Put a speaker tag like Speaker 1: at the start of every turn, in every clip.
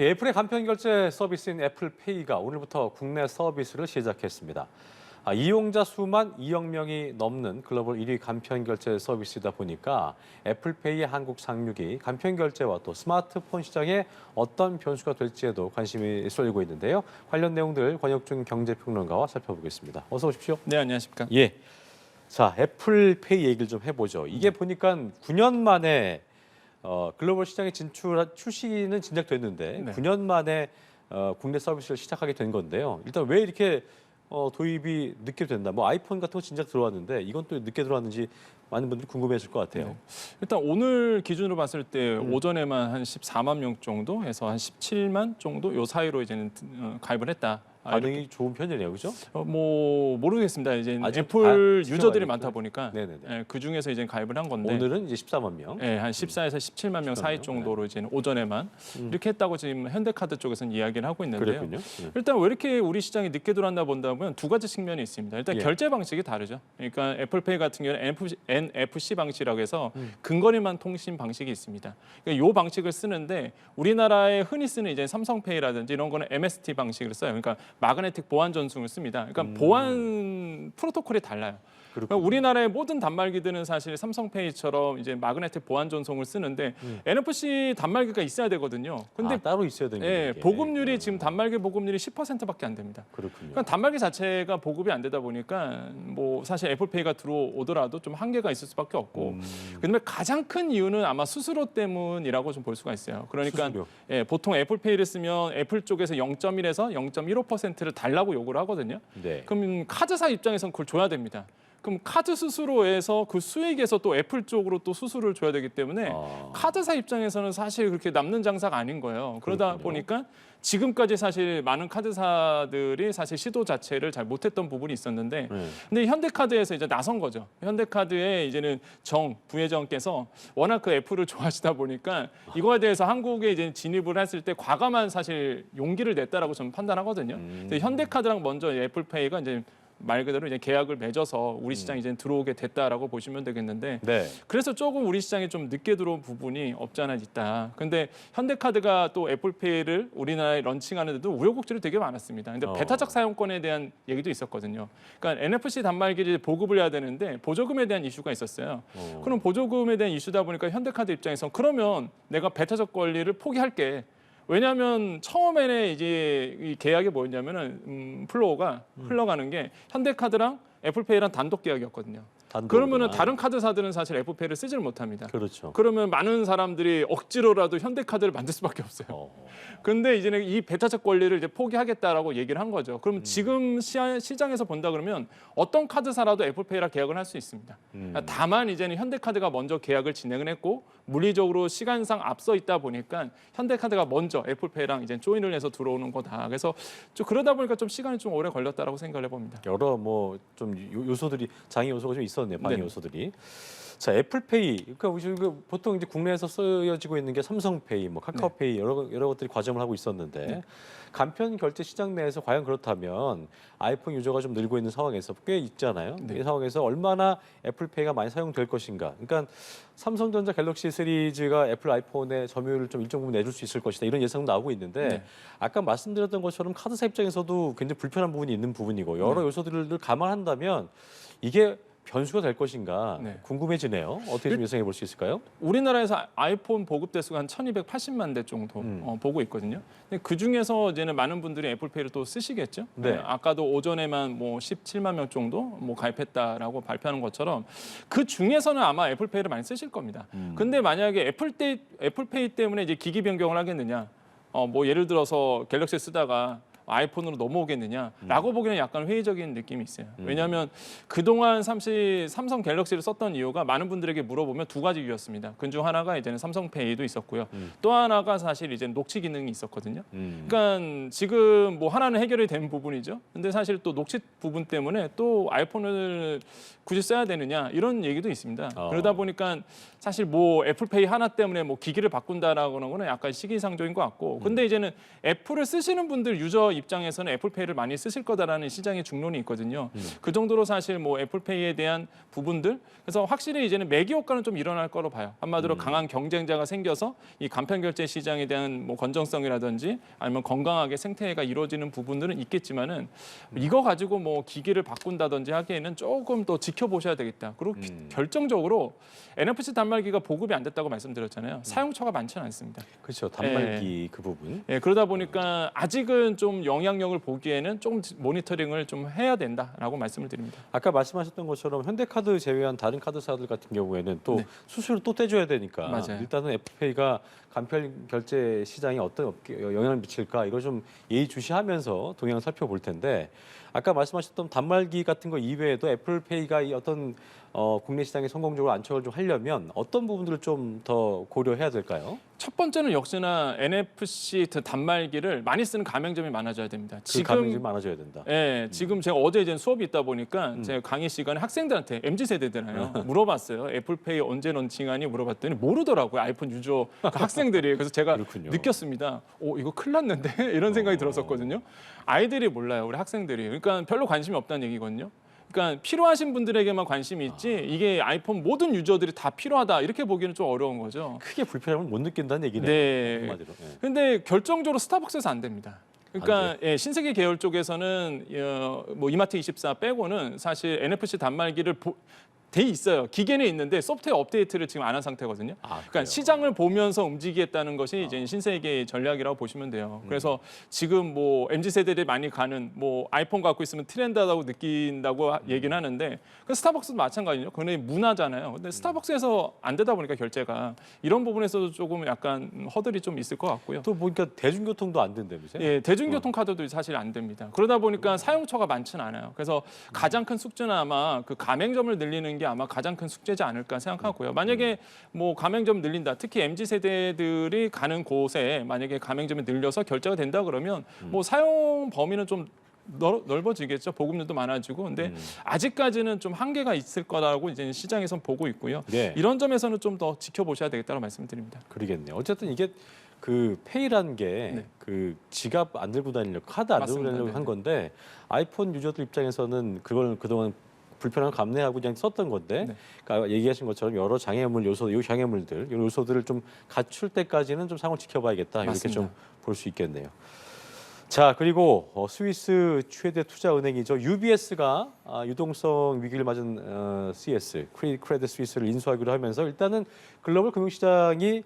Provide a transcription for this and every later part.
Speaker 1: 애플의 간편 결제 서비스인 애플페이가 오늘부터 국내 서비스를 시작했습니다. 이용자 수만 2억 명이 넘는 글로벌 1위 간편 결제 서비스이다 보니까 애플페이의 한국 상륙이 간편 결제와 또 스마트폰 시장에 어떤 변수가 될지에도 관심이 쏠리고 있는데요. 관련 내용들 권혁준 경제평론가와 살펴보겠습니다. 어서 오십시오.
Speaker 2: 네, 안녕하십니까?
Speaker 1: 예. 자, 애플페이 얘기를 좀 해보죠. 이게 보니까 9년 만에 글로벌 시장에 출시는 진작됐는데
Speaker 2: 네.
Speaker 1: 9년 만에 국내 서비스를 시작하게 된 건데요. 일단 왜 이렇게 도입이 늦게 된다? 뭐 아이폰 같은 거 진작 들어왔는데 이건 또 늦게 들어왔는지 많은 분들이 궁금해하실 것 같아요.
Speaker 2: 네. 일단 오늘 기준으로 봤을 때 오전에만 한 14만 명 정도 해서 한 17만 정도 요 사이로 이제는 가입을 했다.
Speaker 1: 반응이 좋은 편이네요, 그죠?
Speaker 2: 뭐 모르겠습니다. 이제
Speaker 1: 아직
Speaker 2: 애플
Speaker 1: 다
Speaker 2: 유저들이
Speaker 1: 시켜봐야겠죠.
Speaker 2: 많다 보니까
Speaker 1: 네네네.
Speaker 2: 그 중에서 이제 가입을 한 건데
Speaker 1: 오늘은 이제 14만 명.
Speaker 2: 한 14에서 17만 명
Speaker 1: 17만
Speaker 2: 사이
Speaker 1: 명,
Speaker 2: 정도로 이제는 오전에만 이렇게 했다고 지금 현대카드 쪽에서는 이야기를 하고 있는데요.
Speaker 1: 그랬군요. 네.
Speaker 2: 일단 왜 이렇게 우리 시장이 늦게 들어왔나 본다면 두 가지 측면이 있습니다. 일단
Speaker 1: 예.
Speaker 2: 결제 방식이 다르죠. 그러니까 애플페이 같은 경우는 NFC 방식이라고 해서 근거리만 통신 방식이 있습니다. 그러니까 이 방식을 쓰는데 우리나라에 흔히 쓰는 이제 삼성페이라든지 이런 거는 MST 방식을 써요. 그러니까 마그네틱 보안 전송을 씁니다. 그러니까 보안 프로토콜이 달라요. 그러니까 우리나라의 모든 단말기들은 사실 삼성페이처럼 이제 마그네틱 보안 전송을 쓰는데 NFC 단말기가 있어야 되거든요. 근데
Speaker 1: 따로 있어야 되는
Speaker 2: 예,
Speaker 1: 게.
Speaker 2: 보급률이 지금 단말기 보급률이 10%밖에 안 됩니다.
Speaker 1: 그렇군요.
Speaker 2: 그러니까 단말기 자체가 보급이 안 되다 보니까 뭐 사실 애플페이가 들어오더라도 좀 한계가 있을 수밖에 없고 그다음에 가장 큰 이유는 아마 수수료 때문이라고 좀 볼 수가 있어요. 그러니까
Speaker 1: 수수료.
Speaker 2: 예, 보통 애플페이를 쓰면 애플 쪽에서 0.1에서 0.15%를 달라고 요구를 하거든요.
Speaker 1: 네.
Speaker 2: 그럼 카드사 입장에서는 그걸 줘야 됩니다. 그럼 카드 수수료에서 그 수익에서 또 애플 쪽으로 또 수수료를 줘야 되기 때문에 카드사 입장에서는 사실 그렇게 남는 장사가 아닌 거예요. 그러다
Speaker 1: 그렇군요.
Speaker 2: 보니까 지금까지 사실 많은 카드사들이 사실 시도 자체를 잘 못했던 부분이 있었는데 근데 현대카드에서 이제 나선 거죠. 현대카드에 이제는 부회장께서 워낙 그 애플을 좋아하시다 보니까 이거에 대해서 한국에 이제 진입을 했을 때 과감한 사실 용기를 냈다라고 저는 판단하거든요. 근데 현대카드랑 먼저 애플페이가 이제 말 그대로 이제 계약을 맺어서 우리 시장에 이제 들어오게 됐다라고 보시면 되겠는데
Speaker 1: 네.
Speaker 2: 그래서 조금 우리 시장에 좀 늦게 들어온 부분이 없지 않아 있다. 근데 현대카드가 또 애플페이를 우리나라에 런칭하는데도 우여곡절이 되게 많았습니다. 근데 배타적 사용권에 대한 얘기도 있었거든요. 그러니까 NFC 단말기를 보급을 해야 되는데 보조금에 대한 이슈가 있었어요. 그럼 보조금에 대한 이슈다 보니까 현대카드 입장에서 그러면 내가 배타적 권리를 포기할게. 왜냐하면 처음에는 이제 이 계약이 뭐였냐면은 플로우가 흘러가는 게 현대카드랑 애플페이랑 단독 계약이었거든요. 그러면은 다른 카드사들은 사실 애플페이를 쓰지를 못합니다.
Speaker 1: 그렇죠.
Speaker 2: 그러면 많은 사람들이 억지로라도 현대카드를 만들 수밖에 없어요. 근데 이제는 이 배타적 권리를 이제 포기하겠다라고 얘기를 한 거죠. 그럼 지금 시장에서 본다 그러면 어떤 카드사라도 애플페이랑 계약을 할 수 있습니다. 다만 이제는 현대카드가 먼저 계약을 진행을 했고 물리적으로 시간상 앞서 있다 보니까 현대카드가 먼저 애플페이랑 이제 조인을 해서 들어오는 거다. 그래서 좀 그러다 보니까 좀 시간이 좀 오래 걸렸다라고 생각을 해봅니다.
Speaker 1: 여러 뭐 좀 요소들이 장애 요소가 좀 있었네요. 방해
Speaker 2: 네.
Speaker 1: 요소들이. 자, 애플페이. 그러니까 우리 보통 이제 국내에서 쓰여지고 있는 게 삼성페이, 뭐 카카오페이 여러 것들이 과점을 하고 있었는데 간편 결제 시장 내에서 과연 그렇다면 아이폰 유저가 좀 늘고 있는 상황에서 꽤 있잖아요. 이 상황에서 얼마나 애플페이가 많이 사용될 것인가. 그러니까 삼성전자 갤럭시 시리즈가 애플 아이폰의 점유율을 좀 일정 부분 내줄 수 있을 것이다. 이런 예상도 나오고 있는데 아까 말씀드렸던 것처럼 카드사 입장에서도 굉장히 불편한 부분이 있는 부분이고 여러 요소들을 감안한다면 이게 변수가 될 것인가 궁금해지네요. 어떻게 좀 예상해 볼 수 있을까요?
Speaker 2: 우리나라에서 아이폰 보급 대수가 한 1,280만 대 정도 보고 있거든요. 근데 그 중에서 이제는 많은 분들이 애플페이를 또 쓰시겠죠.
Speaker 1: 네.
Speaker 2: 아까도 오전에만 뭐 17만 명 정도 뭐 가입했다라고 발표하는 것처럼 그 중에서는 아마 애플페이를 많이 쓰실 겁니다. 근데 만약에 애플페이 때문에 이제 기기 변경을 하겠느냐? 뭐 예를 들어서 갤럭시 쓰다가 아이폰으로 넘어오겠느냐라고 보기에는 약간 회의적인 느낌이 있어요. 왜냐하면 그동안 삼성 갤럭시를 썼던 이유가 많은 분들에게 물어보면 두 가지 이유였습니다. 그중 하나가 이제는 삼성페이도 있었고요. 또 하나가 사실 이제 녹취 기능이 있었거든요. 그러니까 지금 뭐 하나는 해결이 된 부분이죠. 근데 사실 또 녹취 부분 때문에 또 아이폰을 굳이 써야 되느냐 이런 얘기도 있습니다. 그러다 보니까 사실 뭐 애플페이 하나 때문에 뭐 기기를 바꾼다라는 거는 약간 시기상조인 것 같고 근데 이제는 애플을 쓰시는 분들 유저 입장에서는 애플페이를 많이 쓰실 거다라는 시장의 중론이 있거든요. 그 정도로 사실 뭐 애플페이에 대한 부분들 그래서 확실히 이제는 매기 효과는 좀 일어날 거로 봐요. 한마디로 강한 경쟁자가 생겨서 이 간편 결제 시장에 대한 뭐 건전성이라든지 아니면 건강하게 생태계가 이루어지는 부분들은 있겠지만은 이거 가지고 뭐 기기를 바꾼다든지 하기에는 조금 더 지켜보셔야 되겠다. 그리고 결정적으로 NFC 단말기가 보급이 안 됐다고 말씀드렸잖아요. 사용처가 많지는 않습니다.
Speaker 1: 그렇죠. 단말기 그 부분.
Speaker 2: 예, 그러다 보니까 아직은 좀 영향력을 보기에는 좀 모니터링을 좀 해야 된다라고 말씀을 드립니다.
Speaker 1: 아까 말씀하셨던 것처럼 현대카드 제외한 다른 카드사들 같은 경우에는 또
Speaker 2: 네.
Speaker 1: 수수료를 또 떼줘야 되니까
Speaker 2: 맞아요.
Speaker 1: 일단은 애플페이가 간편 결제 시장에 어떤 영향을 미칠까 이걸 좀 예의주시하면서 동향을 살펴볼 텐데 아까 말씀하셨던 단말기 같은 거 이외에도 애플페이가 이 어떤 국내 시장에 성공적으로 안착을 좀 하려면 어떤 부분들을 좀 더 고려해야 될까요?
Speaker 2: 첫 번째는 역시나 NFC 단말기를 많이 쓰는 가맹점이 많아져야 됩니다.
Speaker 1: 그 가맹점이 많아져야 된다.
Speaker 2: 예, 지금 제가 어제 이제 수업이 있다 보니까 제가 강의 시간에 학생들한테 MZ 세대잖아요. 물어봤어요. 애플페이 언제 런칭하니 물어봤더니 모르더라고요. 아이폰 유저 그 학생들이. 그래서 제가
Speaker 1: 그렇군요.
Speaker 2: 느꼈습니다. 이거 큰일 났는데 이런 생각이 들었었거든요. 아이들이 몰라요. 우리 학생들이. 그러니까 별로 관심이 없다는 얘기거든요. 그러니까 필요하신 분들에게만 관심이 있지 이게 아이폰 모든 유저들이 다 필요하다 이렇게 보기는 좀 어려운 거죠.
Speaker 1: 크게 불편함을 못 느낀다는 얘기네요.
Speaker 2: 네.
Speaker 1: 한마디로. 네.
Speaker 2: 근데 결정적으로 스타벅스에서 안 됩니다. 그러니까 예, 신세계 계열 쪽에서는 뭐 이마트24 빼고는 사실 NFC 단말기를 돼 있어요. 기계는 있는데 소프트웨어 업데이트를 지금 안 한 상태거든요. 그러니까
Speaker 1: 그래요?
Speaker 2: 시장을 보면서 움직이겠다는 것이 이제 신세계의 전략이라고 보시면 돼요. 그래서 지금 뭐 MZ 세대들이 많이 가는 뭐 아이폰 갖고 있으면 트렌드하다고 느낀다고 얘기는 하는데 그 스타벅스도 마찬가지죠. 그게 문화잖아요. 근데 스타벅스에서 안 되다 보니까 결제가 이런 부분에서도 조금 약간 허들이 좀 있을 것 같고요.
Speaker 1: 또 보니까 대중교통도 안 된다면서요?
Speaker 2: 예, 대중교통 카드도 사실 안 됩니다. 그러다 보니까 사용처가 많지는 않아요. 그래서 가장 큰 숙제는 아마 그 가맹점을 늘리는 게 아마 가장 큰 숙제지 않을까 생각하고요. 만약에 뭐 가맹점 늘린다, 특히 MZ 세대들이 가는 곳에 만약에 가맹점이 늘려서 결제가 된다 그러면 뭐 사용 범위는 좀 넓어지겠죠. 보급률도 많아지고. 근데 아직까지는 좀 한계가 있을 거라고 이제 시장에선 보고 있고요.
Speaker 1: 네.
Speaker 2: 이런 점에서는 좀 더 지켜보셔야 되겠다고 말씀드립니다.
Speaker 1: 그러겠네요. 어쨌든 이게 그 페이라는 게
Speaker 2: 네.
Speaker 1: 그 지갑 안 들고 다니려고 카드 안 들고
Speaker 2: 맞습니다.
Speaker 1: 다니려고
Speaker 2: 네네.
Speaker 1: 한 건데 아이폰 유저들 입장에서는 그걸 그동안 불편함을 감내하고 그냥 썼던 건데
Speaker 2: 네.
Speaker 1: 그러니까 얘기하신 것처럼 여러 장애물 요소, 이 장애물들 이런 요소들을 좀 갖출 때까지는 좀 상황을 지켜봐야겠다 이렇게
Speaker 2: 맞습니다.
Speaker 1: 좀 볼 수 있겠네요. 자 그리고 스위스 최대 투자 은행이죠 UBS가 유동성 위기를 맞은 CS 크레딧 스위스를 인수하기로 하면서 일단은 글로벌 금융시장이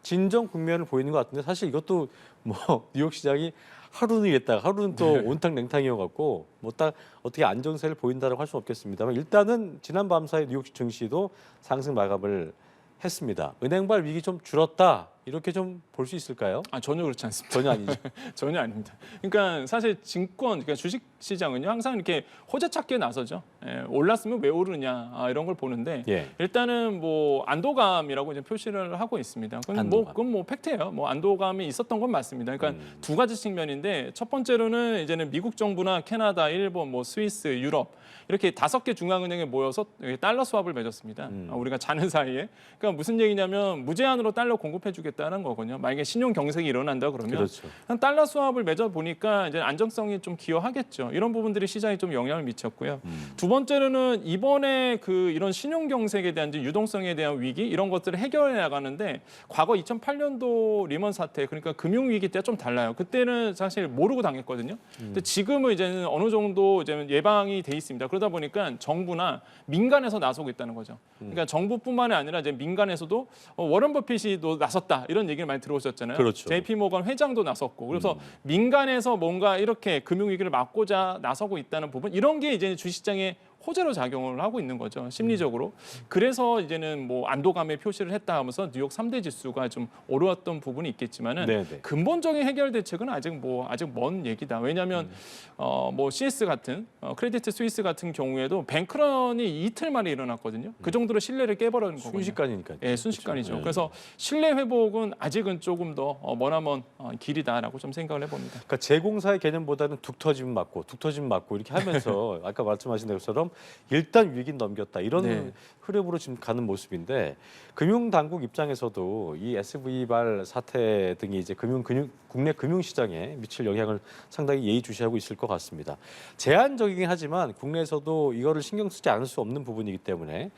Speaker 1: 진정 국면을 보이는 것 같은데 사실 이것도 뭐 뉴욕 시장이 하루는 이랬다가 하루는 또 온탕 냉탕이어갖고 뭐 딱 어떻게 안정세를 보인다라고 할 수는 없겠습니다만 일단은 지난 밤 사이 뉴욕 증시도 상승 마감을 했습니다. 은행발 위기 좀 줄었다 이렇게 좀 볼 수 있을까요?
Speaker 2: 전혀 그렇지 않습니다.
Speaker 1: 전혀 아니죠.
Speaker 2: 전혀 아닙니다. 그러니까 사실 증권, 그러니까 주식 시장은요 항상 이렇게 호재 찾기에 나서죠. 올랐으면 왜 오르냐 이런 걸 보는데
Speaker 1: 예.
Speaker 2: 일단은 뭐 안도감이라고 이제 표시를 하고 있습니다.
Speaker 1: 안도감.
Speaker 2: 그건 뭐 팩트예요. 뭐 안도감이 있었던 건 맞습니다. 그러니까 두 가지 측면인데 첫 번째로는 이제는 미국 정부나 캐나다, 일본, 뭐 스위스, 유럽 이렇게 5개 중앙은행에 모여서 달러 스왑을 맺었습니다. 우리가 자는 사이에. 그러니까 무슨 얘기냐면 무제한으로 달러 공급해주겠다는 거거든요. 만약에 신용 경색이 일어난다 그러면
Speaker 1: 그렇죠.
Speaker 2: 달러 스왑을 맺어 보니까 이제 안정성이 좀 기여하겠죠. 이런 부분들이 시장에 좀 영향을 미쳤고요. 두 번째로는 이번에 그 이런 신용 경색에 대한 이제 유동성에 대한 위기 이런 것들을 해결해 나가는데 과거 2008년도 리먼 사태 그러니까 금융 위기 때가 좀 달라요. 그때는 사실 모르고 당했거든요. 근데 지금은 이제는 어느 정도 이제 예방이 돼 있습니다. 그러다 보니까 정부나 민간에서 나서고 있다는 거죠. 그러니까 정부뿐만이 아니라 이제 민간에서도 워런 버핏이 또 나섰다 이런 얘기를 많이 들어오셨잖아요.
Speaker 1: 그렇죠.
Speaker 2: JP 모건 회장도 나섰고 그래서 민간에서 뭔가 이렇게 금융 위기를 막고자 나서고 있다는 부분 이런 게 이제 주식시장에 호재로 작용을 하고 있는 거죠. 심리적으로. 그래서 이제는 뭐 안도감의 표시를 했다 하면서 뉴욕 3대 지수가 좀 오르왔던 부분이 있겠지만은
Speaker 1: 네네.
Speaker 2: 근본적인 해결 대책은 아직 먼 얘기다. 왜냐하면 뭐 CS 같은 크레딧 스위스 같은 경우에도 뱅크런이 이틀 만에 일어났거든요. 그 정도로 신뢰를 깨버리는 거거든요.
Speaker 1: 순식간이니까요.
Speaker 2: 예, 순식간이죠.
Speaker 1: 그렇죠.
Speaker 2: 그래서 신뢰 회복은 아직은 조금 더 머나먼 길이다라고 좀 생각을 해봅니다.
Speaker 1: 그러니까 재공사의 개념보다는 툭 터지면 맞고 이렇게 하면서 아까 말씀하신 것처럼 일단 위기는 넘겼다 이런
Speaker 2: 네.
Speaker 1: 흐름으로 지금 가는 모습인데 금융당국 입장에서도 이 SV발 사태 등이 이제 국내 금융시장에 미칠 영향을 상당히 예의주시하고 있을 것 같습니다. 제한적이긴 하지만 국내에서도 이거를 신경 쓰지 않을 수 없는 부분이기 때문에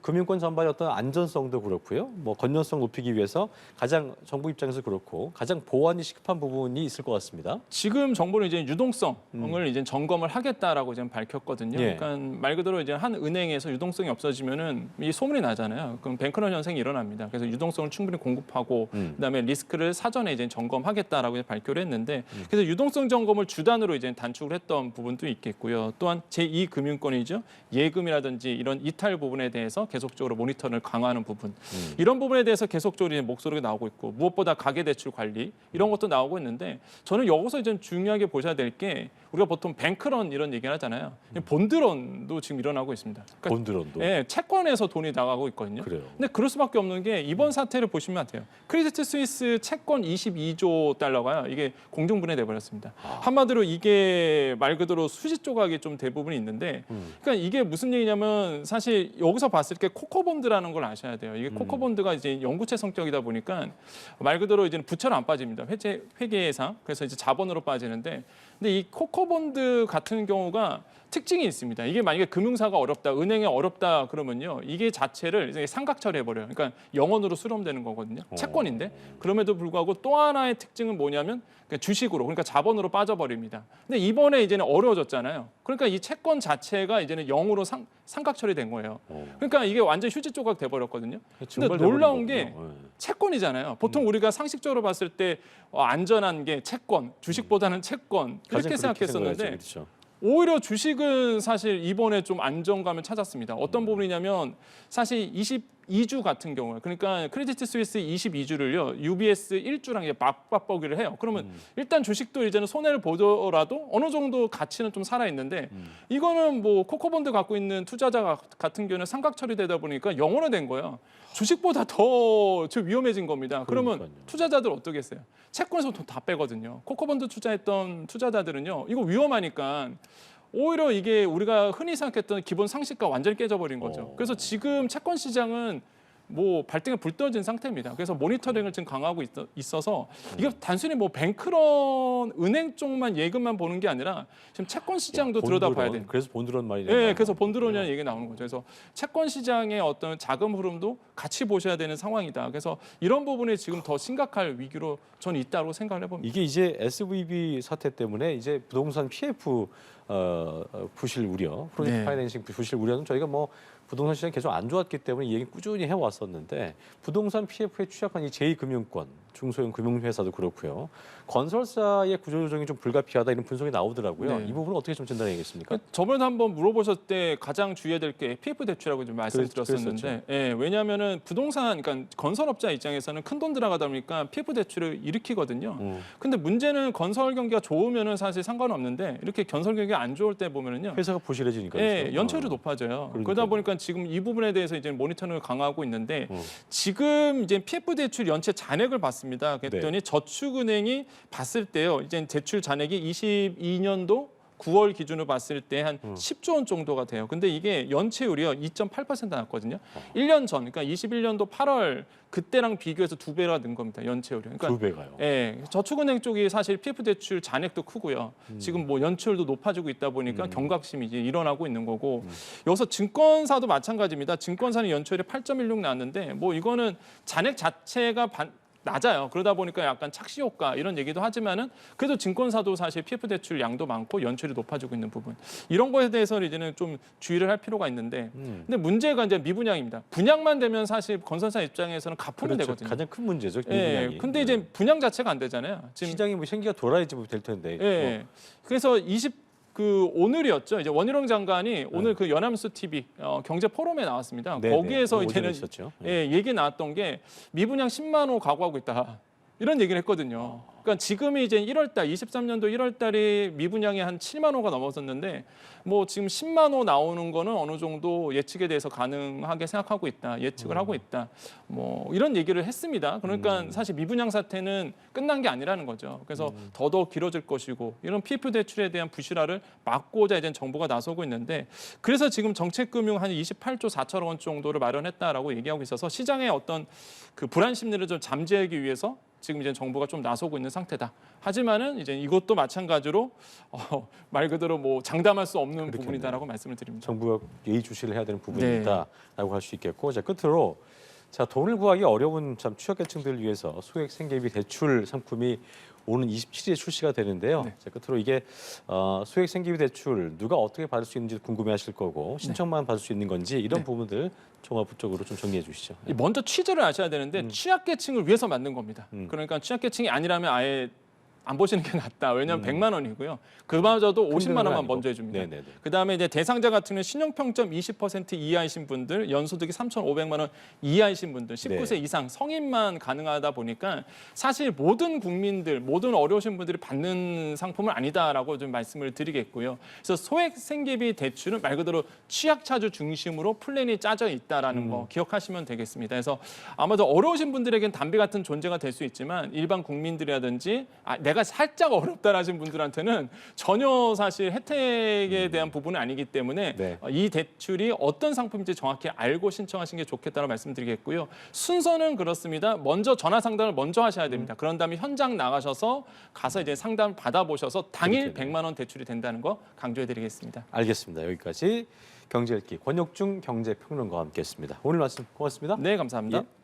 Speaker 1: 금융권 전반의 어떤 안전성도 그렇고요. 뭐 건전성 높이기 위해서 가장 정부 입장에서 그렇고 가장 보완이 시급한 부분이 있을 것 같습니다.
Speaker 2: 지금 정부는 이제 유동성을 이제 점검을 하겠다라고 지금 밝혔거든요.
Speaker 1: 예.
Speaker 2: 그러니까 말 그대로 이제 한 은행에서 유동성이 없어지면은 이 소문이 나잖아요. 그럼 뱅크런 현상이 일어납니다. 그래서 유동성을 충분히 공급하고 그다음에 리스크를 사전에 이제 점검하겠다라고 이제 발표를 했는데 그래서 유동성 점검을 주단으로 이제 단축을 했던 부분도 있겠고요. 또한 제2금융권이죠. 예금이라든지 이런 이탈 부분에 대해서 계속적으로 모니터를 강화하는 부분. 이런 부분에 대해서 계속적으로 이제 목소리가 나오고 있고 무엇보다 가계대출 관리 이런 것도 나오고 있는데 저는 여기서 좀 중요하게 보셔야 될 게 우리가 보통 뱅크런 이런 얘기를 하잖아요. 본드런도 지금 일어나고 있습니다. 그러니까
Speaker 1: 본드론도.
Speaker 2: 예, 채권에서 돈이 나가고 있거든요.
Speaker 1: 그래요.
Speaker 2: 근데 그럴 수밖에 없는 게 이번 사태를 보시면 돼요. 크레디트 스위스 채권 22조 달러가요. 이게 공중분해돼 버렸습니다. 한마디로 이게 말 그대로 수지 조각이 좀 대부분 있는데, 그러니까 이게 무슨 얘기냐면 사실 여기서 봤을 때 코코본드라는 걸 아셔야 돼요. 이게 코코본드가 이제 영구채 성격이다 보니까 말 그대로 이제 부채로 안 빠집니다. 회계상 그래서 이제 자본으로 빠지는데, 근데 이 코코본드 같은 경우가 특징이 있습니다. 이게 만약에 금융사가 어렵다, 은행이 어렵다 그러면요, 이게 자체를 이제 상각 처리해버려요. 그러니까 영원으로 수렴되는 거거든요. 채권인데 그럼에도 불구하고 또 하나의 특징은 뭐냐면 주식으로, 그러니까 자본으로 빠져버립니다. 근데 이번에 이제는 어려워졌잖아요. 그러니까 이 채권 자체가 이제는 0으로 상각 처리된 거예요. 그러니까 이게 완전 휴지 조각 돼버렸거든요. 근데 놀라운 게 채권이잖아요. 보통 우리가 상식적으로 봤을 때 안전한 게 채권, 주식보다는 채권 이렇게 생각했었는데.
Speaker 1: 그렇죠.
Speaker 2: 오히려 주식은 사실 이번에 좀 안정감을 찾았습니다. 어떤 부분이냐면 사실 22주 같은 경우에, 그러니까 크레디트 스위스 22주를요 UBS 1주랑 이제 맞바꾸기를 해요. 그러면 일단 주식도 이제는 손해를 보더라도 어느 정도 가치는 좀 살아 있는데 이거는 뭐 코코본드 갖고 있는 투자자 같은 경우는 상각 처리되다 보니까 영원화된 거예요. 주식보다 더 위험해진 겁니다. 그러면
Speaker 1: 그러니까요.
Speaker 2: 투자자들 어떻게 했어요? 채권에서 돈 다 빼거든요. 코코본드 투자했던 투자자들은요, 이거 위험하니까 오히려 이게 우리가 흔히 생각했던 기본 상식과 완전히 깨져버린 거죠. 그래서 지금 채권 시장은 뭐 발등에 불 떨어진 상태입니다. 그래서 모니터링을 지금 강화하고 있어서 이게 단순히 뭐 뱅크런 은행 쪽만 예금만 보는 게 아니라 지금 채권 시장도 들여다봐야 돼요.
Speaker 1: 그래서 본드론 말이
Speaker 2: 네, 그래서 본드론이라는 얘기 나오는 거죠. 그래서 채권 시장의 어떤 자금 흐름도 같이 보셔야 되는 상황이다. 그래서 이런 부분에 지금 더 심각할 위기로 저는 있다고 생각을 해봅니다.
Speaker 1: 이게 이제 SVB 사태 때문에 이제 부동산 PF 부실 우려, 프로젝트
Speaker 2: 네.
Speaker 1: 파이낸싱 부실 우려는 저희가 뭐 부동산 시장이 계속 안 좋았기 때문에 이 얘기 꾸준히 해왔었는데 부동산 PF에 취약한 이 제2금융권, 중소형 금융회사도 그렇고요. 건설사의 구조조정이 좀 불가피하다 이런 분석이 나오더라고요.
Speaker 2: 네.
Speaker 1: 이 부분은 어떻게 좀 진단해야겠습니까?
Speaker 2: 저번에 한번 물어보셨을 때 가장 주의해야 될 게 PF 대출이라고 좀 말씀드렸었는데, 예, 왜냐하면은 부동산, 그러니까 건설업자 입장에서는 큰 돈 들어가다 보니까 PF 대출을 일으키거든요. 근데 문제는 건설 경기가 좋으면은 사실 상관없는데 이렇게 건설 경기가 안 좋을 때 보면은요,
Speaker 1: 회사가 부실해지니까.
Speaker 2: 예,
Speaker 1: 그렇죠?
Speaker 2: 연체율이 높아져요. 그러다 보니까 지금 이 부분에 대해서 이제 모니터링을 강화하고 있는데 지금 이제 PF 대출 연체 잔액을 봤습니다. 그랬더니 저축은행이 봤을 때요, 이제 대출 잔액이 22년도 9월 기준으로 봤을 때 한 10조 원 정도가 돼요. 근데 이게 연체율이요 2.8% 나왔거든요. 1년 전, 그러니까 21년도 8월 그때랑 비교해서 2배가 는 겁니다. 연체율이. 그러니까
Speaker 1: 2배가요.
Speaker 2: 예, 저축은행 쪽이 사실 PF 대출 잔액도 크고요. 지금 뭐 연체율도 높아지고 있다 보니까 경각심이 이제 일어나고 있는 거고, 여기서 증권사도 마찬가지입니다. 증권사는 연체율이 8.16 나왔는데 뭐 이거는 잔액 자체가 낮아요. 그러다 보니까 약간 착시 효과 이런 얘기도 하지만은 그래도 증권사도 사실 PF 대출 양도 많고 연체율이 높아지고 있는 부분, 이런 거에 대해서는 이제는 좀 주의를 할 필요가 있는데, 근데 문제가 이제 미분양입니다. 분양만 되면 사실 건설사 입장에서는 갚으면
Speaker 1: 그렇죠.
Speaker 2: 되거든요.
Speaker 1: 가장 큰 문제죠.
Speaker 2: 예,
Speaker 1: 미분양이.
Speaker 2: 근데 이제 분양 자체가 안 되잖아요. 지금
Speaker 1: 시장이 뭐 생기가 돌아야지 뭐 될 텐데.
Speaker 2: 예. 그래서 오늘이었죠. 이제 원희룡 장관이 오늘 그 연합뉴스 TV 경제 포럼에 나왔습니다.
Speaker 1: 네,
Speaker 2: 거기에서
Speaker 1: 네.
Speaker 2: 이제는
Speaker 1: 있었죠.
Speaker 2: 얘기 나왔던 게 미분양 10만 호 각오하고 있다. 이런 얘기를 했거든요. 그러니까 지금이 이제 1월달, 23년도 1월달이 미분양이 한 7만 호가 넘어섰는데 뭐 지금 10만 호 나오는 거는 어느 정도 예측에 대해서 가능하게 생각하고 있다, 예측을 하고 있다. 뭐 이런 얘기를 했습니다. 그러니까 사실 미분양 사태는 끝난 게 아니라는 거죠. 그래서 더더욱 길어질 것이고 이런 PF 대출에 대한 부실화를 막고자 이제 정부가 나서고 있는데 그래서 지금 정책금융 한 28조 4천억 원 정도를 마련했다라고 얘기하고 있어서 시장의 어떤 그 불안 심리를 좀 잠재우기 위해서 지금 이제 정부가 좀 나서고 있는 상태다. 하지만은 이제 이것도 마찬가지로 말 그대로 뭐 장담할 수 없는
Speaker 1: 그렇겠네요.
Speaker 2: 부분이다라고 말씀을 드립니다.
Speaker 1: 정부가 예의주시를 해야 되는 부분이다라고 할 수 있겠고, 자 끝으로 자 돈을 구하기 어려운 참 취약계층들을 위해서 소액 생계비 대출 상품이 오는 27일에 출시가 되는데요.
Speaker 2: 네.
Speaker 1: 자 끝으로 이게 소액 생계비 대출 누가 어떻게 받을 수 있는지 궁금해하실 거고 신청만 받을 수 있는 건지 이런
Speaker 2: 네.
Speaker 1: 부분들 종합적으로 좀 정리해 주시죠.
Speaker 2: 먼저 취지를 아셔야 되는데 취약계층을 위해서 만든 겁니다. 그러니까 취약계층이 아니라면 아예 안 보시는 게 낫다. 왜냐하면 100만 원이고요. 그마저도 50만 원만
Speaker 1: 아니고.
Speaker 2: 먼저 해줍니다.
Speaker 1: 네네네.
Speaker 2: 그다음에 이제 대상자 같은 경우는 신용평점 20% 이하이신 분들, 연소득이 3,500만 원 이하이신 분들, 19세
Speaker 1: 네.
Speaker 2: 이상 성인만 가능하다 보니까 사실 모든 국민들, 모든 어려우신 분들이 받는 상품은 아니다라고 좀 말씀을 드리겠고요. 그래서 소액 생계비 대출은 말 그대로 취약차주 중심으로 플랜이 짜져 있다라는 거 기억하시면 되겠습니다. 그래서 아마도 어려우신 분들에겐 담비 같은 존재가 될 수 있지만 일반 국민들이라든지 내가 살짝 어렵다라신 분들한테는 전혀 사실 혜택에 대한 부분은 아니기 때문에
Speaker 1: 네.
Speaker 2: 이 대출이 어떤 상품인지 정확히 알고 신청하시는 게 좋겠다고 말씀드리겠고요. 순서는 그렇습니다. 먼저 전화 상담을 먼저 하셔야 됩니다. 그런 다음에 현장 나가셔서 가서 이제 상담을 받아보셔서 당일
Speaker 1: 그렇겠네요.
Speaker 2: 100만 원 대출이 된다는 거 강조해드리겠습니다.
Speaker 1: 알겠습니다. 여기까지 경제읽기 권혁중 경제평론가와 함께했습니다. 오늘 말씀 고맙습니다.
Speaker 2: 네, 감사합니다.
Speaker 1: 예.